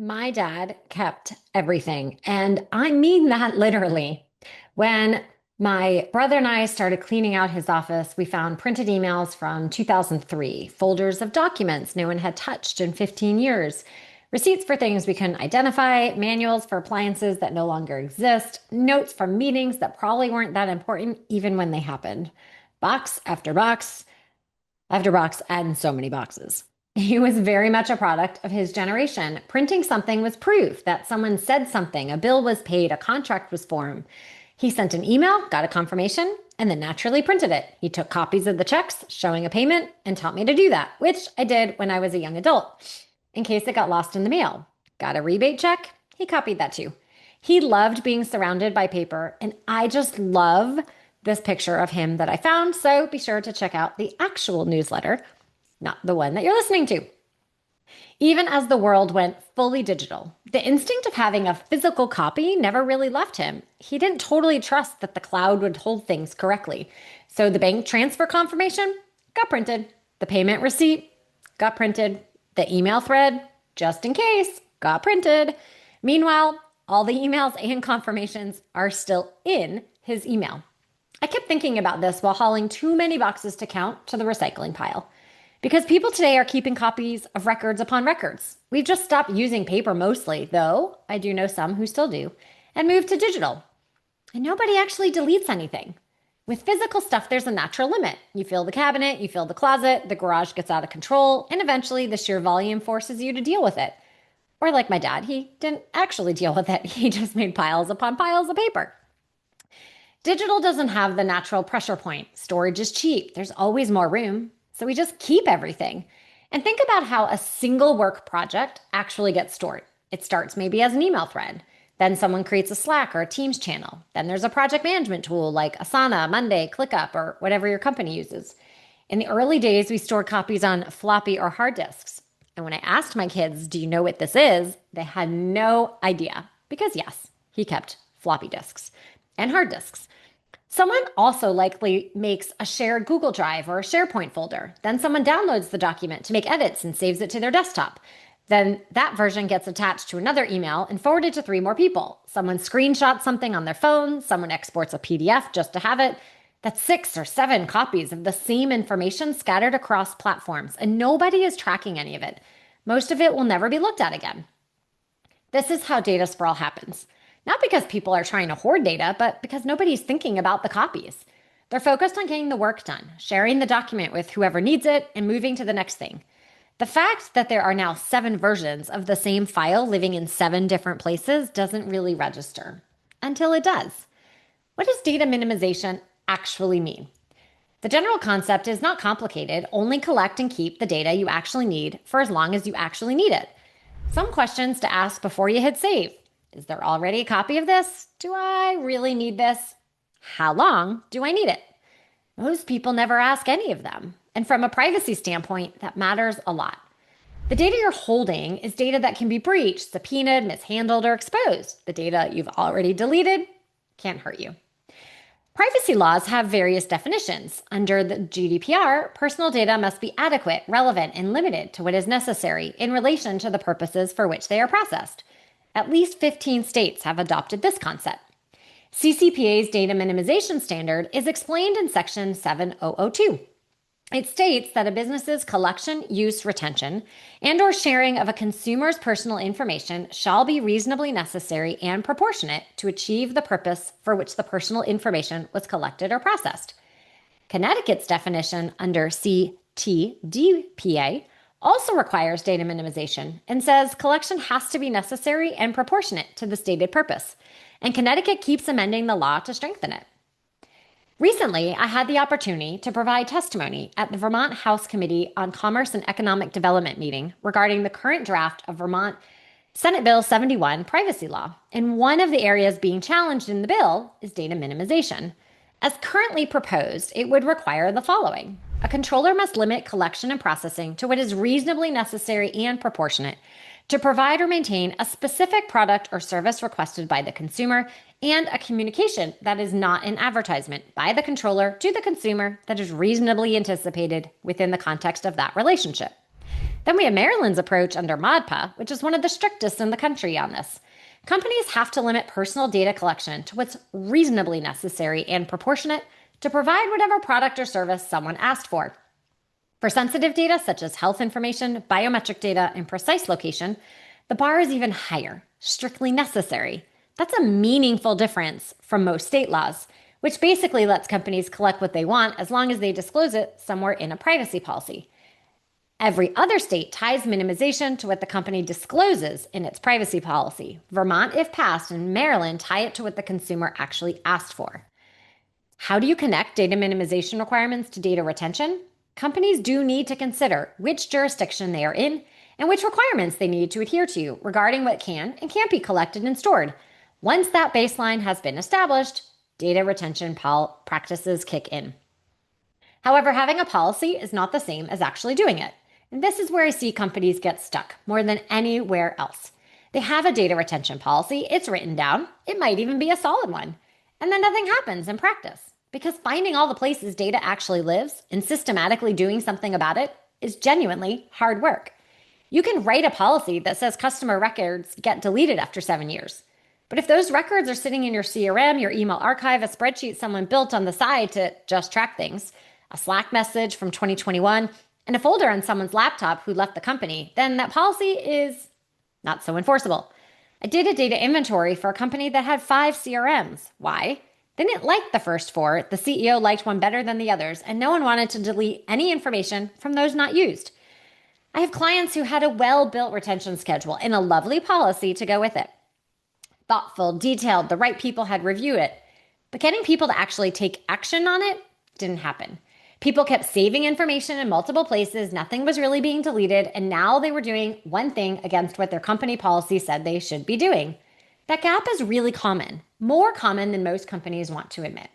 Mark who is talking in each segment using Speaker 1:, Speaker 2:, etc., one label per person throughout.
Speaker 1: My dad kept everything, and I mean that literally. When my brother and I started cleaning out his office, we found printed emails from 2003, folders of documents no one had touched in 15 years, receipts for things we couldn't identify, manuals for appliances that no longer exist, notes from meetings that probably weren't that important even when they happened. Box after box after box, and so many boxes. He was very much a product of his generation. Printing something was proof that someone said something, a bill was paid, a contract was formed. He sent an email, got a confirmation, and then naturally printed it. He took copies of the checks showing a payment and taught me to do that, which I did when I was a young adult, in case it got lost in the mail. Got a rebate check? He copied that too. He loved being surrounded by paper, and I just love this picture of him that I found, so be sure to check out the actual newsletter, not the one that you're listening to. Even as the world went fully digital, the instinct of having a physical copy never really left him. He didn't totally trust that the cloud would hold things correctly. So the bank transfer confirmation got printed. The payment receipt got printed. The email thread, just in case, got printed. Meanwhile, all the emails and confirmations are still in his email. I kept thinking about this while hauling too many boxes to count to the recycling pile. Because people today are keeping copies of records upon records. We've just stopped using paper mostly, though I do know some who still do, and moved to digital. And nobody actually deletes anything. With physical stuff, there's a natural limit. You fill the cabinet, you fill the closet, the garage gets out of control, and eventually the sheer volume forces you to deal with it. Or like my dad, he didn't actually deal with it. He just made piles upon piles of paper. Digital doesn't have the natural pressure point. Storage is cheap. There's always more room. So we just keep everything. And think about how a single work project actually gets stored. It starts maybe as an email thread. Then someone creates a Slack or a Teams channel. Then there's a project management tool like Asana, Monday, ClickUp, or whatever your company uses. In the early days, we stored copies on floppy or hard disks. And when I asked my kids, do you know what this is? They had no idea. Because yes, he kept floppy disks and hard disks. Someone also likely makes a shared Google Drive or a SharePoint folder. Then someone downloads the document to make edits and saves it to their desktop. Then that version gets attached to another email and forwarded to 3 more people. Someone screenshots something on their phone. Someone exports a PDF just to have it. That's 6 or 7 copies of the same information scattered across platforms, and nobody is tracking any of it. Most of it will never be looked at again. This is how data sprawl happens. Not because people are trying to hoard data, but because nobody's thinking about the copies. They're focused on getting the work done, sharing the document with whoever needs it, and moving to the next thing. The fact that there are now 7 versions of the same file living in 7 different places doesn't really register. Until it does. What does data minimization actually mean? The general concept is not complicated. Only collect and keep the data you actually need for as long as you actually need it. Some questions to ask before you hit save. Is there already a copy of this? Do I really need this? How long do I need it? Most people never ask any of them. And from a privacy standpoint, that matters a lot. The data you're holding is data that can be breached, subpoenaed, mishandled, or exposed. The data you've already deleted can't hurt you. Privacy laws have various definitions. Under the GDPR, personal data must be adequate, relevant, and limited to what is necessary in relation to the purposes for which they are processed. At least 15 states have adopted this concept. CCPA's data minimization standard is explained in Section 7002. It states that a business's collection, use, retention, and or sharing of a consumer's personal information shall be reasonably necessary and proportionate to achieve the purpose for which the personal information was collected or processed. Connecticut's definition under CTDPA also requires data minimization and says collection has to be necessary and proportionate to the stated purpose. And Connecticut keeps amending the law to strengthen it. Recently, I had the opportunity to provide testimony at the Vermont House Committee on Commerce and Economic Development meeting regarding the current draft of Vermont Senate Bill 71 privacy law. And one of the areas being challenged in the bill is data minimization. As currently proposed, it would require the following. A controller must limit collection and processing to what is reasonably necessary and proportionate to provide or maintain a specific product or service requested by the consumer, and a communication that is not an advertisement by the controller to the consumer that is reasonably anticipated within the context of that relationship. Then we have Maryland's approach under MODPA, which is one of the strictest in the country on this. Companies have to limit personal data collection to what's reasonably necessary and proportionate to provide whatever product or service someone asked for. For sensitive data such as health information, biometric data, and precise location, the bar is even higher, strictly necessary. That's a meaningful difference from most state laws, which basically lets companies collect what they want as long as they disclose it somewhere in a privacy policy. Every other state ties minimization to what the company discloses in its privacy policy. Vermont, if passed, and Maryland tie it to what the consumer actually asked for. How do you connect data minimization requirements to data retention? Companies do need to consider which jurisdiction they are in and which requirements they need to adhere to regarding what can and can't be collected and stored. Once that baseline has been established, data retention practices kick in. However, having a policy is not the same as actually doing it. And this is where I see companies get stuck more than anywhere else. They have a data retention policy, it's written down, it might even be a solid one, and then nothing happens in practice. Because finding all the places data actually lives and systematically doing something about it is genuinely hard work. You can write a policy that says customer records get deleted after 7 years. But if those records are sitting in your CRM, your email archive, a spreadsheet someone built on the side to just track things, a Slack message from 2021, and a folder on someone's laptop who left the company, then that policy is not so enforceable. I did a data inventory for a company that had 5 CRMs. Why? They didn't like the first 4. The CEO liked one better than the others, and no one wanted to delete any information from those not used. I have clients who had a well-built retention schedule and a lovely policy to go with it. Thoughtful, detailed, the right people had reviewed it. But getting people to actually take action on it didn't happen. People kept saving information in multiple places, nothing was really being deleted, and now they were doing one thing against what their company policy said they should be doing. That gap is really common, more common than most companies want to admit.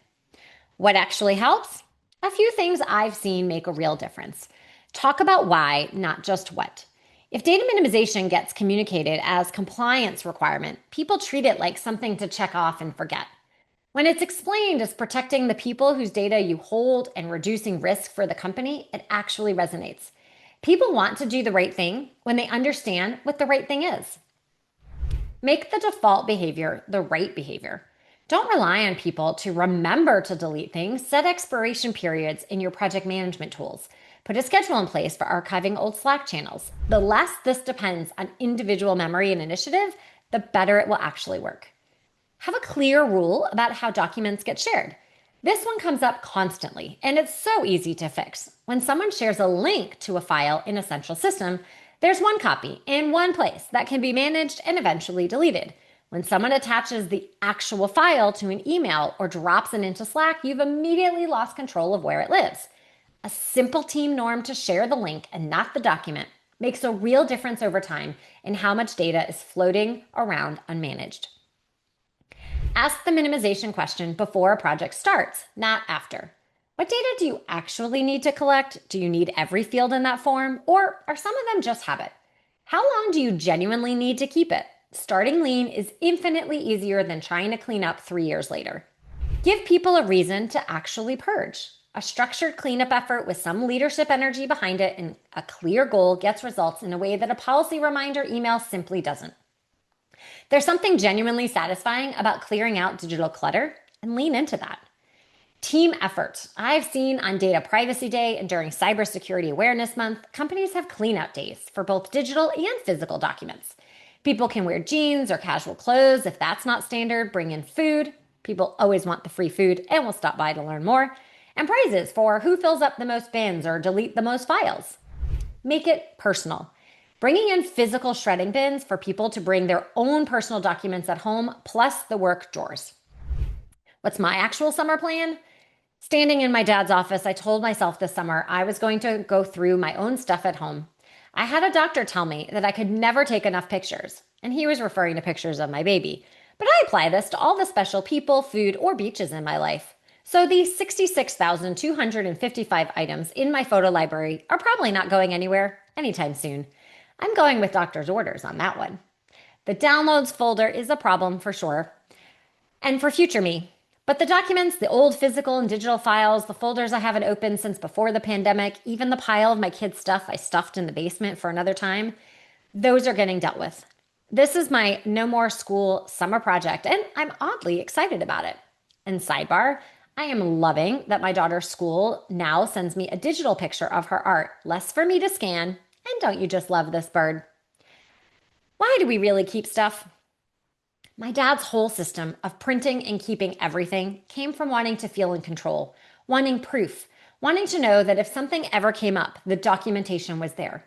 Speaker 1: What actually helps? A few things I've seen make a real difference. Talk about why, not just what. If data minimization gets communicated as compliance requirement, people treat it like something to check off and forget. When it's explained as protecting the people whose data you hold and reducing risk for the company, it actually resonates. People want to do the right thing when they understand what the right thing is. Make the default behavior the right behavior. Don't rely on people to remember to delete things. Set expiration periods in your project management tools. Put a schedule in place for archiving old Slack channels. The less this depends on individual memory and initiative, the better it will actually work. Have a clear rule about how documents get shared. This one comes up constantly, and it's so easy to fix. When someone shares a link to a file in a central system, there's one copy in one place that can be managed and eventually deleted. When someone attaches the actual file to an email or drops it into Slack, you've immediately lost control of where it lives. A simple team norm to share the link and not the document makes a real difference over time in how much data is floating around unmanaged. Ask the minimization question before a project starts, not after. What data do you actually need to collect? Do you need every field in that form? Or are some of them just habit? How long do you genuinely need to keep it? Starting lean is infinitely easier than trying to clean up 3 years later. Give people a reason to actually purge. A structured cleanup effort with some leadership energy behind it and a clear goal gets results in a way that a policy reminder email simply doesn't. There's something genuinely satisfying about clearing out digital clutter, and lean into that. Team effort. I've seen on Data Privacy Day and during Cybersecurity Awareness Month, companies have cleanup days for both digital and physical documents. People can wear jeans or casual clothes. If that's not standard, bring in food. People always want the free food and will stop by to learn more. And prizes for who fills up the most bins or delete the most files. Make it personal. Bringing in physical shredding bins for people to bring their own personal documents at home, plus the work drawers. What's my actual summer plan? Standing in my dad's office, I told myself this summer I was going to go through my own stuff at home. I had a doctor tell me that I could never take enough pictures, and he was referring to pictures of my baby. But I apply this to all the special people, food, or beaches in my life. So these 66,255 items in my photo library are probably not going anywhere anytime soon. I'm going with doctor's orders on that one. The downloads folder is a problem for sure. And for future me, But the documents, the old physical and digital files, the folders I haven't opened since before the pandemic, even the pile of my kids' stuff I stuffed in the basement for another time, those are getting dealt with. This is my no more school summer project, and I'm oddly excited about it. And sidebar, I am loving that my daughter's school now sends me a digital picture of her art, less for me to scan. And don't you just love this bird? Why do we really keep stuff? My dad's whole system of printing and keeping everything came from wanting to feel in control, wanting proof, wanting to know that if something ever came up, the documentation was there.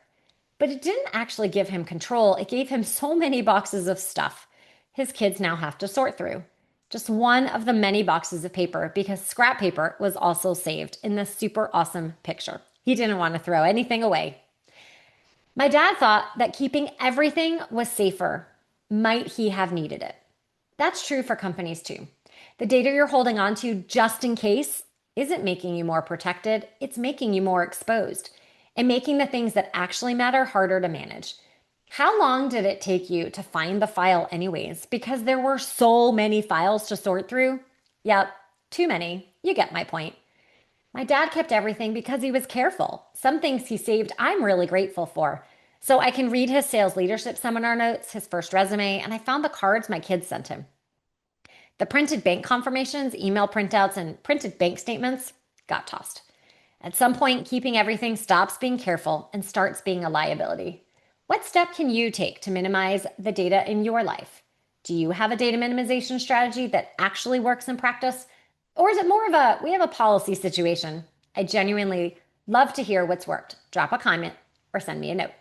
Speaker 1: But it didn't actually give him control. It gave him so many boxes of stuff his kids now have to sort through. Just one of the many boxes of paper because scrap paper was also saved in this super awesome picture. He didn't want to throw anything away. My dad thought that keeping everything was safer. Might he have needed it? That's true for companies too. The data you're holding on to just in case isn't making you more protected, it's making you more exposed and making the things that actually matter harder to manage. How long did it take you to find the file anyways? Because there were so many files to sort through? Yep, too many. You get my point. My dad kept everything because he was careful. Some things he saved I'm really grateful for. So I can read his sales leadership seminar notes, his first resume, and I found the cards my kids sent him. The printed bank confirmations, email printouts, and printed bank statements got tossed. At some point, keeping everything stops being careful and starts being a liability. What step can you take to minimize the data in your life? Do you have a data minimization strategy that actually works in practice? Or is it more of we have a policy situation? I genuinely love to hear what's worked. Drop a comment or send me a note.